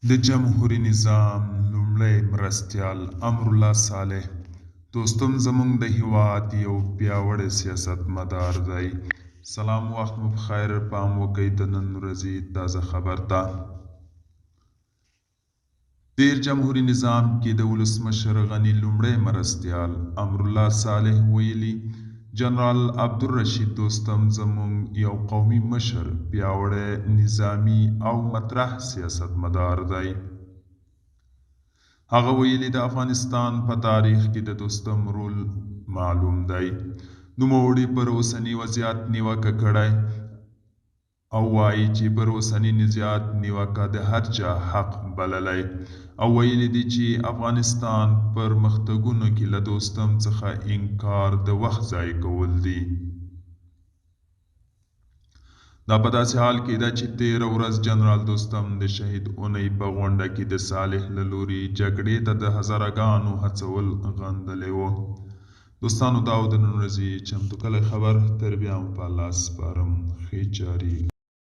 د جمهوري نظام لومړی مرستیال امرالله صالح دوستم زموږ د هیواد یو پیاوړی سیاستمدار دی. سلام، وخت مو بخیر. پام وکړئ د نن ورځې تازه خبر ته. تیر جمهوري نظام کې د ولسمشر غني لومړی مرستیال امرالله صالح ویلي جنرال عبدالرشید دوستم زموږ یو قومي مشر، پیاوړی نظامي او مطرح سیاستمدار دی. هغه ویلي د افغانستان په تاریخ کې د دوستم رول معلوم دی. نوموړي پر اوسني وضعیت نیوکه کړې او وایي چې پر اوسني وضعیت نیوکه د هر چا حق بللی او ویلي دي چې افغانستان پرمختګونو کې له دوستم څخه انکار د وخت ضایع کول دي. دا په داسې حال کې ده چې تېره ورځ جنرال دوستم د شهید اونۍ په غونډه کې د صالح له لوري جګړې ته د هزاره هڅول غندلی و. دوستانو، دا و د نن ورځې چمتو کلی خبر. تر بیا مو په الله سپارم. ښې چارې